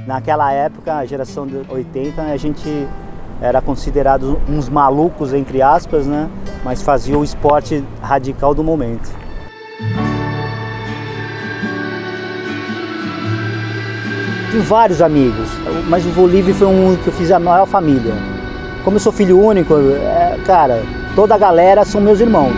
Naquela época, a geração de 80, a gente era considerado uns malucos, entre aspas, né? Mas fazia o esporte radical do momento. Tenho vários amigos, mas o voo livre foi um que eu fiz a maior família. Como eu sou filho único, cara, toda a galera são meus irmãos.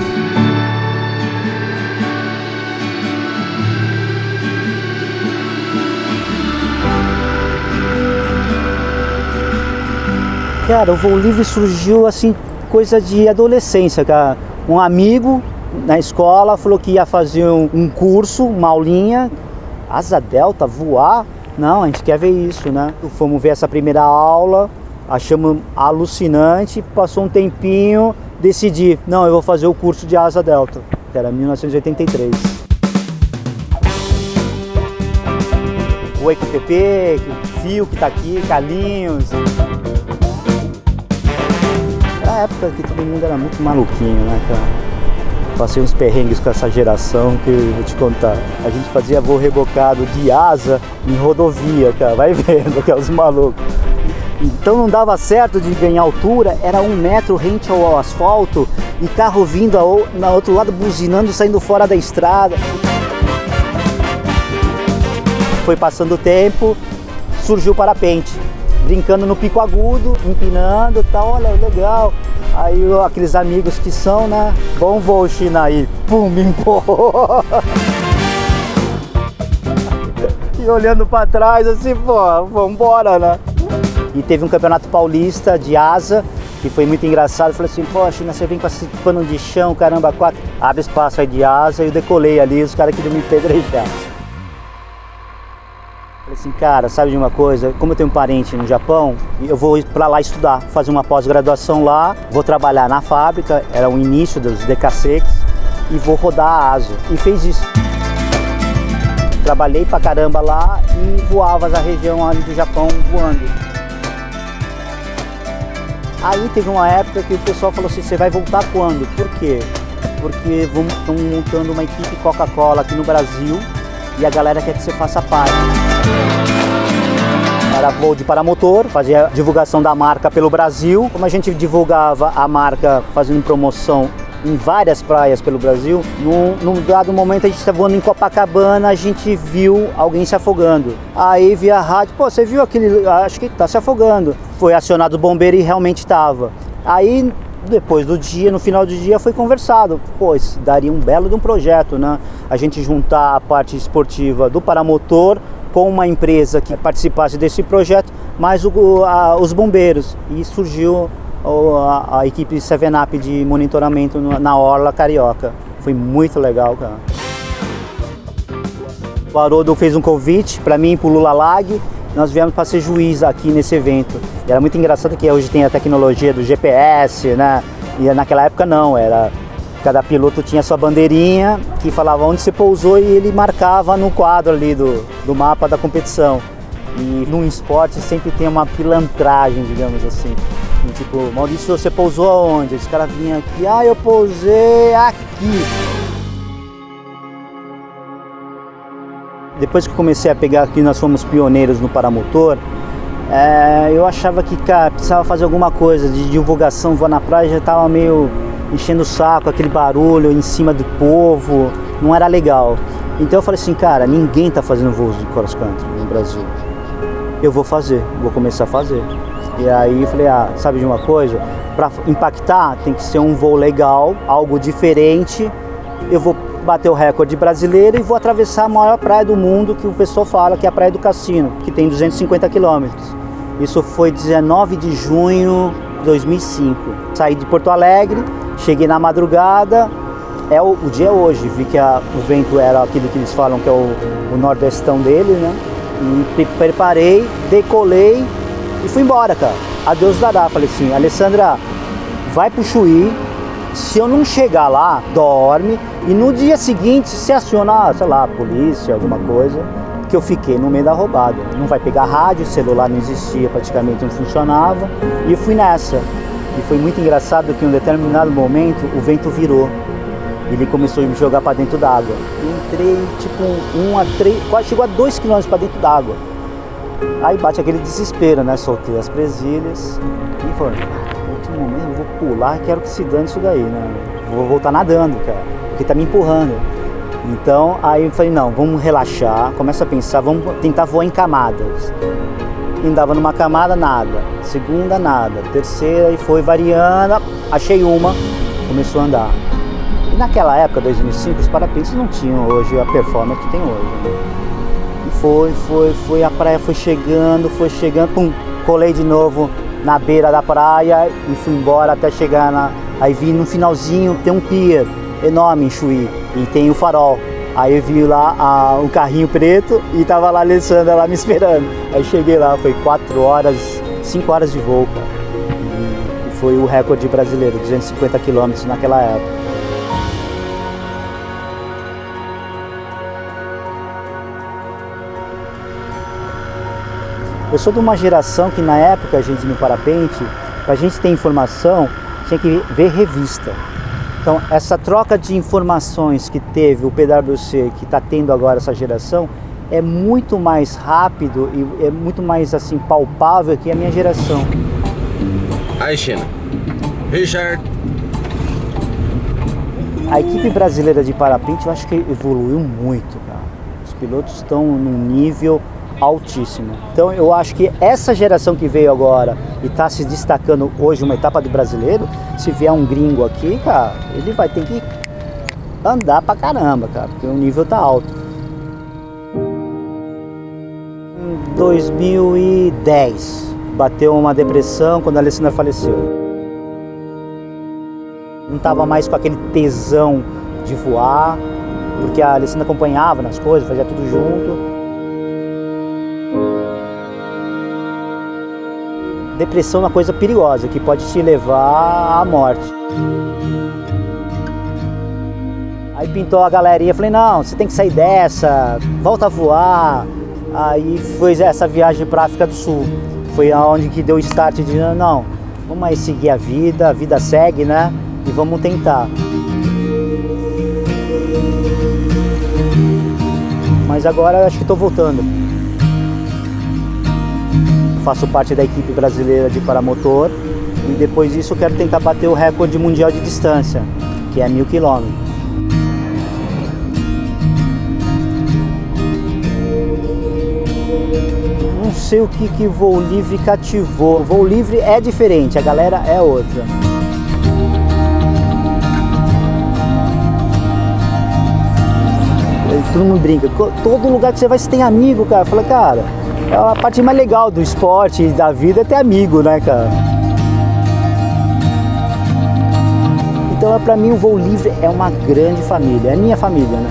Cara, o voo livre surgiu assim, coisa de adolescência, cara. Um amigo na escola falou que ia fazer um curso, uma aulinha, asa delta, voar. Não, a gente quer ver isso, né? Fomos ver essa primeira aula, achamos alucinante, passou um tempinho, decidi, não, eu vou fazer o curso de asa delta, que era 1983. Oi com o PP, o Fio que tá aqui, Carlinhos. Era a época que todo mundo era muito maluquinho, né, cara? Passei uns perrengues com essa geração que eu vou te contar. A gente fazia voo rebocado de asa em rodovia, cara, vai vendo, que é os malucos. Então não dava certo de ganhar altura, era 1 metro rente ao asfalto e carro vindo na outro lado buzinando, saindo fora da estrada. Foi passando o tempo, surgiu o parapente, brincando no pico agudo, empinando e tal, olha, legal. Aí aqueles amigos que são, né, bom voo, China, aí, pum, me empurrou. E olhando pra trás, assim, pô, vambora, né? E teve um campeonato paulista de asa, que foi muito engraçado. Eu falei assim, pô, China, você vem com esse pano de chão, caramba, 4. Abre espaço aí de asa, e eu decolei ali, os caras queriam me pedrejar. Falei assim, cara, sabe de uma coisa? Como eu tenho um parente no Japão, eu vou pra lá estudar, fazer uma pós-graduação lá, vou trabalhar na fábrica, era o início dos DKCs, e vou rodar a ASO. E fez isso. Trabalhei pra caramba lá e voava na região ali do Japão voando. Aí teve uma época que o pessoal falou assim, você vai voltar quando? Por quê? Porque estão montando uma equipe Coca-Cola aqui no Brasil e a galera quer que você faça parte. Era voo de paramotor, fazia divulgação da marca pelo Brasil. Como a gente divulgava a marca fazendo promoção em várias praias pelo Brasil, num dado momento a gente estava voando em Copacabana, a gente viu alguém se afogando. Aí via a rádio, pô, você viu aquele, acho que tá se afogando. Foi acionado o bombeiro e realmente estava. Aí depois do dia, no final do dia, foi conversado. Pô, isso daria um belo de um projeto, né? A gente juntar a parte esportiva do paramotor com uma empresa que participasse desse projeto, mais os bombeiros. E surgiu a equipe 7up de monitoramento na Orla Carioca. Foi muito legal, cara. O Haroldo fez um convite para mim e para o Lula Lag. Nós viemos para ser juiz aqui nesse evento. E era muito engraçado que hoje tem a tecnologia do GPS, né? E naquela época não, cada piloto tinha sua bandeirinha que falava onde você pousou e ele marcava no quadro ali do mapa da competição. E num esporte sempre tem uma pilantragem, digamos assim. E, tipo, Maurício, você pousou aonde? Esse cara vinha aqui, eu pousei aqui. Depois que comecei a pegar aqui, nós fomos pioneiros no paramotor, eu achava que, cara, precisava fazer alguma coisa de divulgação, voar na praia já estava meio enchendo o saco, aquele barulho em cima do povo, não era legal. Então eu falei assim, cara, ninguém está fazendo voos de cross country no Brasil. Eu vou começar a fazer. E aí eu falei, sabe de uma coisa? Para impactar tem que ser um voo legal, algo diferente. Eu vou bater o recorde brasileiro e vou atravessar a maior praia do mundo, que o pessoal fala que é a Praia do Cassino, que tem 250 quilômetros. Isso foi 19 de junho de 2005. Saí de Porto Alegre, cheguei na madrugada, o dia é hoje, vi que o vento era aquilo que eles falam que é o nordestão dele, né? E preparei, decolei e fui embora, cara. Adeus dará. Falei assim, Alessandra, vai pro Chuí, se eu não chegar lá, dorme, e no dia seguinte se aciona, sei lá, a polícia, alguma coisa, que eu fiquei no meio da roubada. Não vai pegar rádio, celular não existia, praticamente não funcionava, e eu fui nessa. E foi muito engraçado que em um determinado momento o vento virou. Ele começou a me jogar para dentro d'água. Entrei tipo 1 a 3, quase chegou a 2 km para dentro d'água. Aí bate aquele desespero, né? Soltei as presilhas e falei, no último momento eu vou pular, quero que se dane isso daí, né? Vou voltar nadando, cara, porque tá me empurrando. Então, aí eu falei, não, vamos relaxar, começa a pensar, vamos tentar voar em camadas. E andava numa camada, nada. Segunda, nada. Terceira, e foi variando, achei uma, começou a andar. E naquela época, 2005, os parapentes não tinham hoje a performance que tem hoje, né? E foi, a praia foi chegando, pum, colei de novo na beira da praia e fui embora até chegar Aí vi no finalzinho, tem um pier enorme em Chuí e tem o farol. Aí eu vi lá um carrinho preto e tava lá a Alessandra lá me esperando. Aí cheguei lá, foi 4 horas, 5 horas de voo, cara. E foi o recorde brasileiro, 250 quilômetros naquela época. Eu sou de uma geração que na época a gente no parapente, pra gente ter informação, tinha que ver revista. Então, essa troca de informações que teve o PwC, que está tendo agora essa geração, é muito mais rápido e é muito mais assim palpável que a minha geração. Aí, China. Richard. A equipe brasileira de parapente, eu acho que evoluiu muito, cara. Os pilotos estão num nível altíssimo. Então, eu acho que essa geração que veio agora e está se destacando hoje uma etapa do brasileiro, se vier um gringo aqui, cara, ele vai ter que andar pra caramba, cara, porque o nível tá alto. Em 2010, bateu uma depressão quando a Alessandra faleceu. Não tava mais com aquele tesão de voar, porque a Alessandra acompanhava nas coisas, fazia tudo junto. Depressão é uma coisa perigosa, que pode te levar à morte. Aí pintou a galerinha, falei, não, você tem que sair dessa, volta a voar. Aí foi essa viagem para a África do Sul. Foi aonde que deu o start de, não, vamos aí seguir a vida segue, né? E vamos tentar. Mas agora eu acho que estou voltando. Faço parte da equipe brasileira de paramotor e depois disso eu quero tentar bater o recorde mundial de distância, que é 1000 quilômetros. Não sei o que voo livre cativou. Voo livre é diferente, a galera é outra. Todo mundo brinca, todo lugar que você vai você tem amigo, cara. Fala, cara, a parte mais legal do esporte e da vida é ter amigo, né, cara? Então, pra mim, o voo livre é uma grande família, é minha família, né?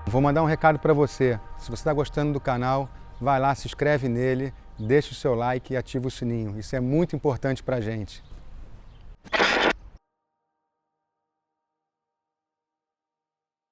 Vou mandar um recado para você. Se você está gostando do canal, vai lá, se inscreve nele, deixa o seu like e ativa o sininho. Isso é muito importante pra gente.